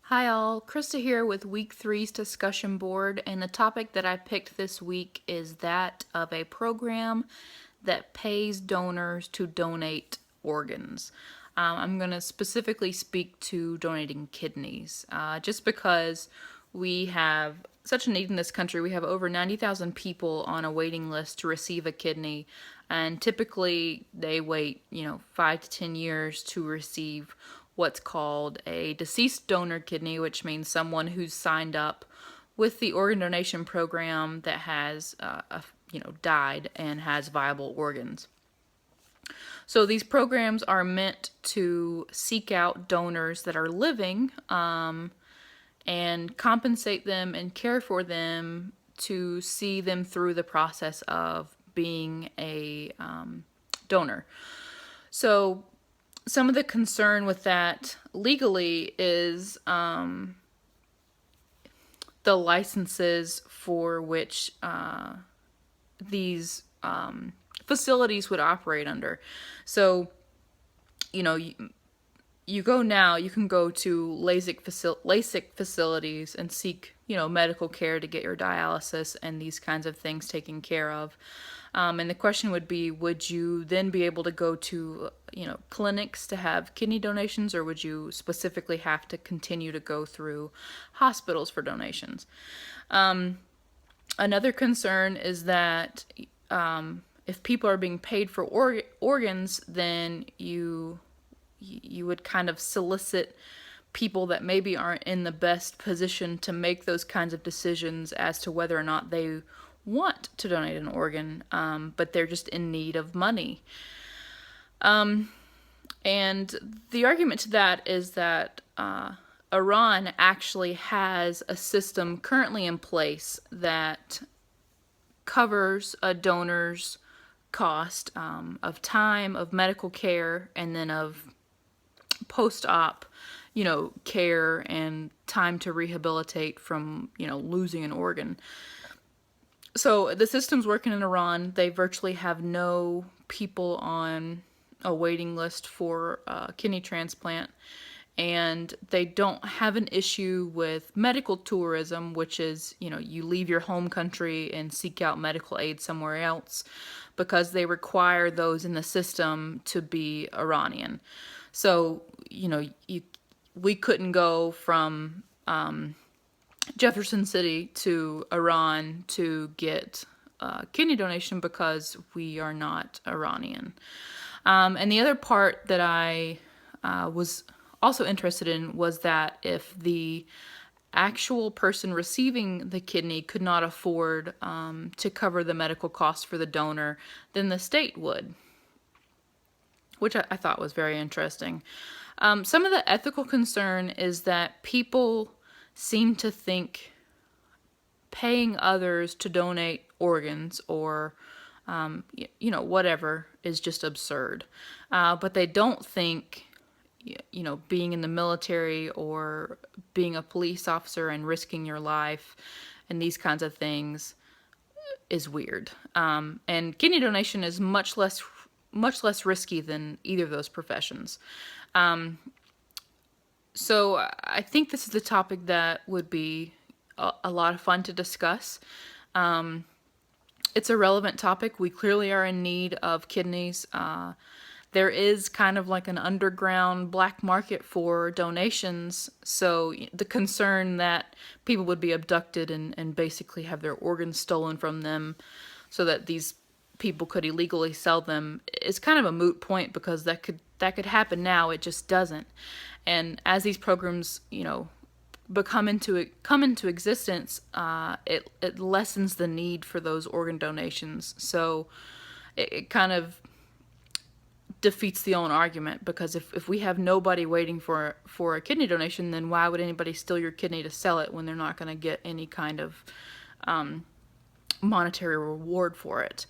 Hi all, Krista here with week three's discussion board, and the topic that I picked this week is that of a program that pays donors to donate organs. I'm going to specifically speak to donating kidneys, just because we have such a need in this country. We have over 90,000 people on a waiting list to receive a kidney, and typically they wait, 5 to 10 years to receive what's called a deceased donor kidney, which means someone who's signed up with the organ donation program that has, died and has viable organs. So these programs are meant to seek out donors that are living and compensate them and care for them to see them through the process of being a donor. So some of the concern with that legally is the licenses for which these facilities would operate under. So, you can go to LASIK facilities and seek, medical care to get your dialysis and these kinds of things taken care of. And the question would be, would you then be able to go to, clinics to have kidney donations, or would you specifically have to continue to go through hospitals for donations? Another concern is that if people are being paid for organs, then you would kind of solicit people that maybe aren't in the best position to make those kinds of decisions as to whether or not they want to donate an organ, but they're just in need of money. And the argument to that is that Iran actually has a system currently in place that covers a donor's cost of time, of medical care, and then of post-op, care and time to rehabilitate from, losing an organ. So the system's working in Iran. They virtually have no people on a waiting list for kidney transplant, and they don't have an issue with medical tourism, which is, you leave your home country and seek out medical aid somewhere else, because they require those in the system to be Iranian. So, we couldn't go from Jefferson City to Iran to get kidney donation because we are not Iranian. And the other part that I was also interested in was that if the actual person receiving the kidney could not afford to cover the medical costs for the donor, then the state would, which I thought was very interesting. Some of the ethical concern is that people seem to think paying others to donate organs or, whatever is just absurd. But they don't think, being in the military or being a police officer and risking your life and these kinds of things is weird. And kidney donation is much less risky than either of those professions. So I think this is a topic that would be a lot of fun to discuss. It's a relevant topic. We clearly are in need of kidneys. There is kind of like an underground black market for donations. So the concern that people would be abducted and basically have their organs stolen from them so that these people could illegally sell them is kind of a moot point, because that could happen now. It just doesn't. And as these programs, come into existence, it lessens the need for those organ donations. So it kind of defeats the own argument, because if we have nobody waiting for a kidney donation, then why would anybody steal your kidney to sell it when they're not going to get any kind of monetary reward for it?